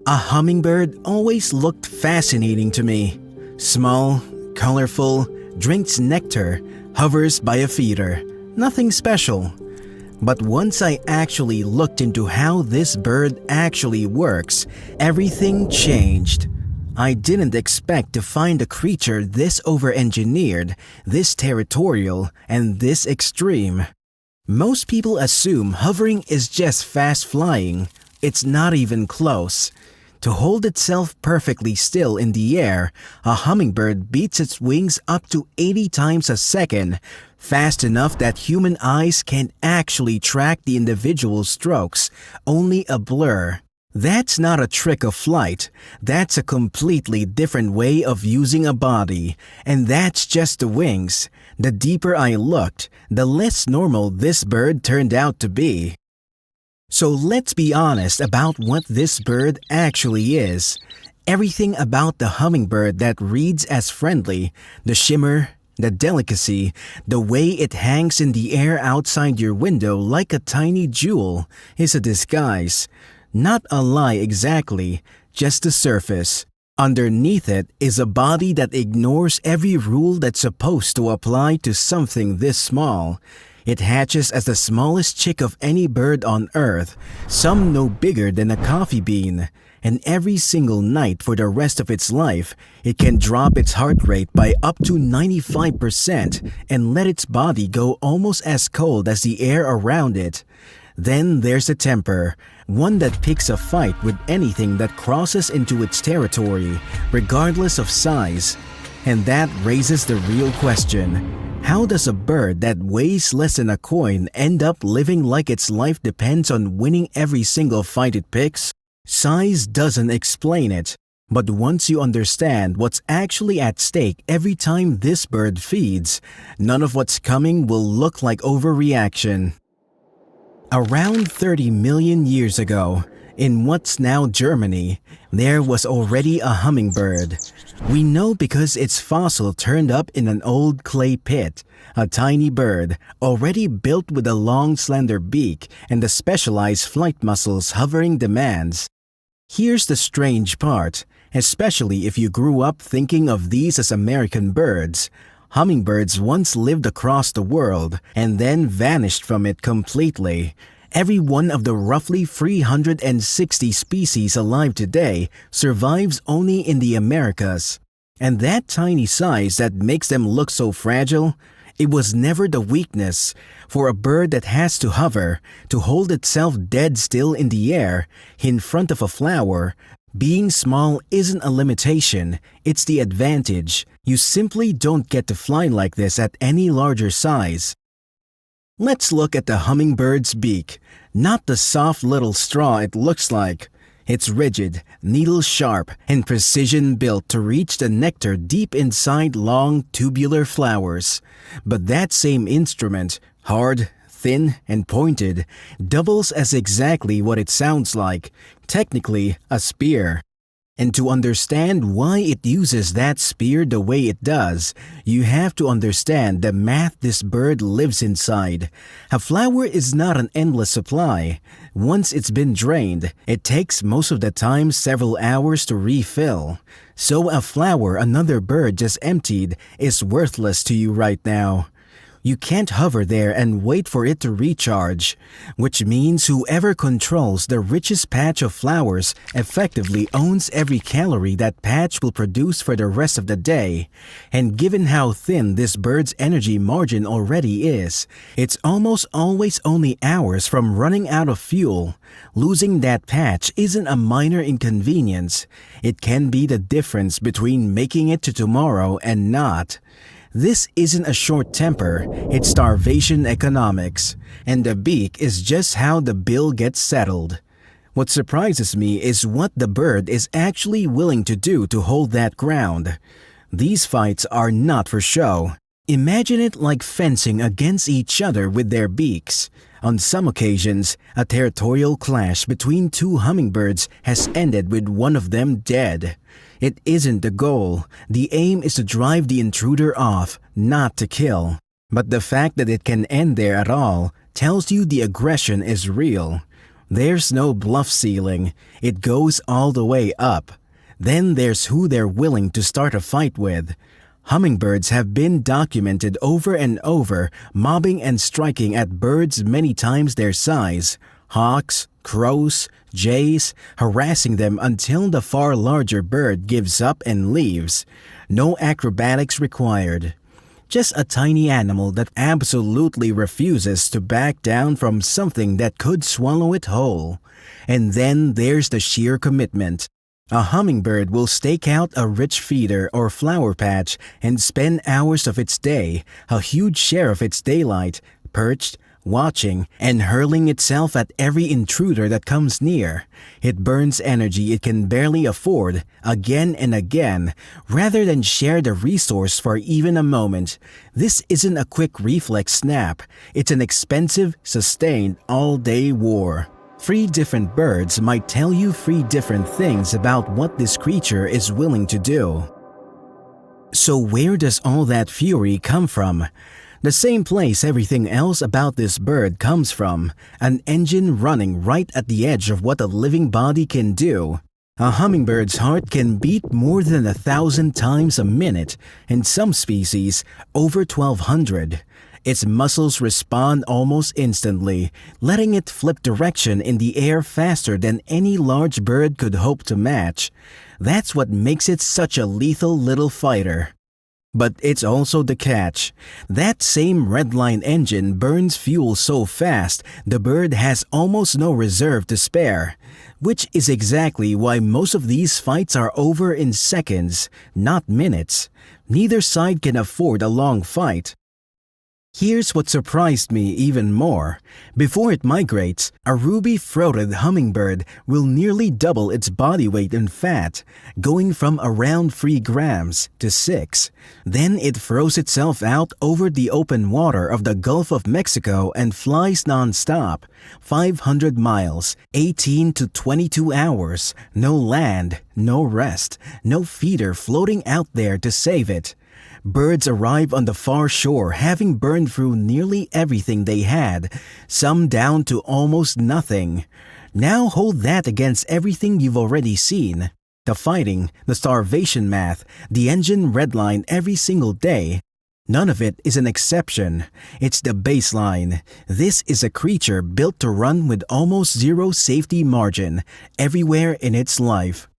A hummingbird always looked fascinating to me. Small, colorful, drinks nectar, hovers by a feeder. Nothing special. But once I actually looked into how this bird actually works, everything changed. I didn't expect to find a creature this over-engineered, this territorial, and this extreme. Most people assume hovering is just fast flying. It's not even close. To hold itself perfectly still in the air, a hummingbird beats its wings up to 80 times a second, fast enough that human eyes can't actually track the individual strokes, only a blur. That's not a trick of flight, that's a completely different way of using a body, and that's just the wings. The deeper I looked, the less normal this bird turned out to be. So let's be honest about what this bird actually is. Everything about the hummingbird that reads as friendly, the shimmer, the delicacy, the way it hangs in the air outside your window like a tiny jewel, is a disguise. Not a lie exactly, just the surface. Underneath it is a body that ignores every rule that's supposed to apply to something this small. It hatches as the smallest chick of any bird on Earth, some no bigger than a coffee bean. And every single night for the rest of its life, it can drop its heart rate by up to 95% and let its body go almost as cold as the air around it. Then there's a temper, one that picks a fight with anything that crosses into its territory, regardless of size. And that raises the real question. How does a bird that weighs less than a coin end up living like its life depends on winning every single fight it picks? Size doesn't explain it, but once you understand what's actually at stake every time this bird feeds, none of what's coming will look like overreaction. Around 30 million years ago, in what's now Germany, there was already a hummingbird. We know because its fossil turned up in an old clay pit, a tiny bird, already built with a long slender beak and the specialized flight muscles hovering demands. Here's the strange part, especially if you grew up thinking of these as American birds. Hummingbirds once lived across the world and then vanished from it completely. Every one of the roughly 360 species alive today survives only in the Americas. And that tiny size that makes them look so fragile, it was never the weakness. For a bird that has to hover, to hold itself dead still in the air, in front of a flower, being small isn't a limitation, it's the advantage. You simply don't get to fly like this at any larger size. Let's look at the hummingbird's beak, not the soft little straw it looks like. It's rigid, needle-sharp, and precision-built to reach the nectar deep inside long, tubular flowers. But that same instrument, hard, thin, and pointed, doubles as exactly what it sounds like, technically a spear. And to understand why it uses that spear the way it does, you have to understand the math this bird lives inside. A flower is not an endless supply. Once it's been drained, it takes most of the time several hours to refill. So a flower another bird just emptied is worthless to you right now. You can't hover there and wait for it to recharge, which means whoever controls the richest patch of flowers effectively owns every calorie that patch will produce for the rest of the day. And given how thin this bird's energy margin already is, it's almost always only hours from running out of fuel. Losing that patch isn't a minor inconvenience. It can be the difference between making it to tomorrow and not. This isn't a short temper, it's starvation economics, and the beak is just how the bill gets settled. What surprises me is what the bird is actually willing to do to hold that ground. These fights are not for show. Imagine it like fencing against each other with their beaks. On some occasions, a territorial clash between two hummingbirds has ended with one of them dead. It isn't the goal. The aim is to drive the intruder off, not to kill. But the fact that it can end there at all tells you the aggression is real. There's no bluff ceiling. It goes all the way up. Then there's who they're willing to start a fight with. Hummingbirds have been documented over and over, mobbing and striking at birds many times their size. Hawks, crows, jays, harassing them until the far larger bird gives up and leaves. No acrobatics required. Just a tiny animal that absolutely refuses to back down from something that could swallow it whole. And then there's the sheer commitment. A hummingbird will stake out a rich feeder or flower patch and spend hours of its day, a huge share of its daylight, perched, watching, and hurling itself at every intruder that comes near. It burns energy it can barely afford, again and again, rather than share the resource for even a moment. This isn't a quick reflex snap. It's an expensive, sustained, all-day war. 3 different birds might tell you 3 different things about what this creature is willing to do. So where does all that fury come from? The same place everything else about this bird comes from, an engine running right at the edge of what a living body can do. A hummingbird's heart can beat more than 1,000 times a minute, and some species over 1,200. Its muscles respond almost instantly, letting it flip direction in the air faster than any large bird could hope to match. That's what makes it such a lethal little fighter. But it's also the catch. That same redline engine burns fuel so fast, the bird has almost no reserve to spare. Which is exactly why most of these fights are over in seconds, not minutes. Neither side can afford a long fight. Here's what surprised me even more. Before it migrates, a ruby-throated hummingbird will nearly double its body weight in fat, going from around 3 grams to 6. Then it throws itself out over the open water of the Gulf of Mexico and flies non-stop. 500 miles, 18 to 22 hours, no land, no rest, no feeder floating out there to save it. Birds arrive on the far shore having burned through nearly everything they had, some down to almost nothing. Now hold that against everything you've already seen. The fighting, the starvation math, the engine redline every single day. None of it is an exception. It's the baseline. This is a creature built to run with almost zero safety margin everywhere in its life.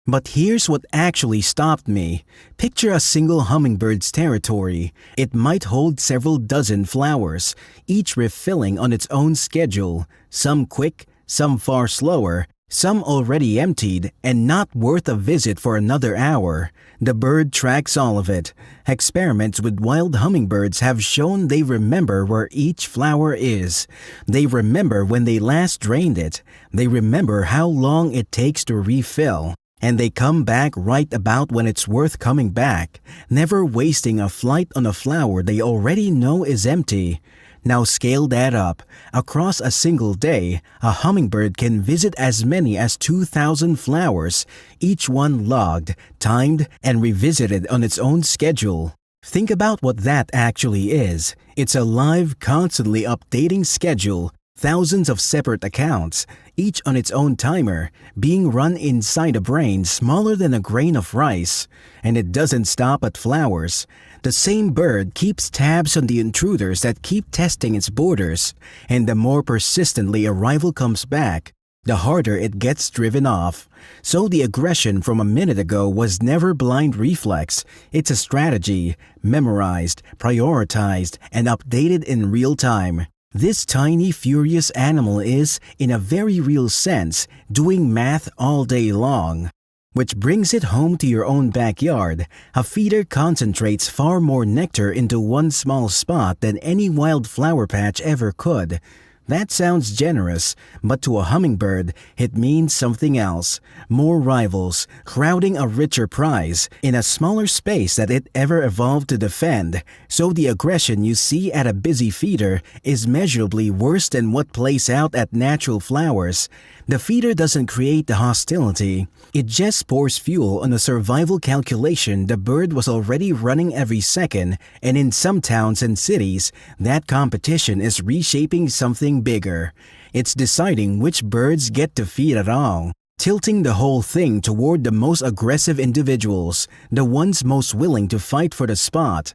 But here's what actually stopped me. Picture a single hummingbird's territory. It might hold several dozen flowers, each refilling on its own schedule, some quick, some far slower, some already emptied and not worth a visit for another hour. The bird tracks all of it. Experiments with wild hummingbirds have shown they remember where each flower is. They remember when they last drained it. They remember how long it takes to refill. And they come back right about when it's worth coming back, never wasting a flight on a flower they already know is empty. Now scale that up. Across a single day, a hummingbird can visit as many as 2,000 flowers, each one logged, timed, and revisited on its own schedule. Think about what that actually is. It's a live, constantly updating schedule. Thousands of separate accounts, each on its own timer, being run inside a brain smaller than a grain of rice. And it doesn't stop at flowers. The same bird keeps tabs on the intruders that keep testing its borders. And the more persistently a rival comes back, the harder it gets driven off. So the aggression from a minute ago was never blind reflex. It's a strategy, memorized, prioritized, and updated in real time. This tiny, furious animal is, in a very real sense, doing math all day long. Which brings it home to your own backyard. A feeder concentrates far more nectar into one small spot than any wild flower patch ever could. That sounds generous, but to a hummingbird, it means something else. More rivals, crowding a richer prize, in a smaller space that it ever evolved to defend. So the aggression you see at a busy feeder is measurably worse than what plays out at natural flowers. The feeder doesn't create the hostility. It just pours fuel on a survival calculation the bird was already running every second, and in some towns and cities, that competition is reshaping something bigger. It's deciding which birds get to feed at all, tilting the whole thing toward the most aggressive individuals, the ones most willing to fight for the spot.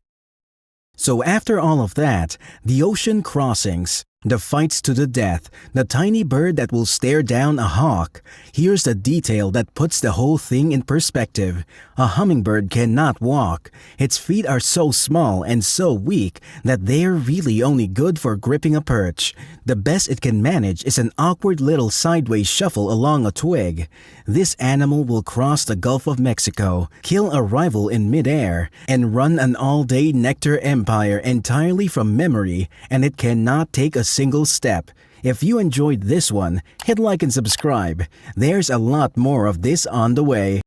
So after all of that, the ocean crossings, the fights to the death, the tiny bird that will stare down a hawk, here's a detail that puts the whole thing in perspective. A hummingbird cannot walk. Its feet are so small and so weak that they're really only good for gripping a perch. The best it can manage is an awkward little sideways shuffle along a twig. This animal will cross the Gulf of Mexico, kill a rival in midair, and run an all-day nectar empire entirely from memory, and it cannot take a single step. If you enjoyed this one, hit like and subscribe. There's a lot more of this on the way.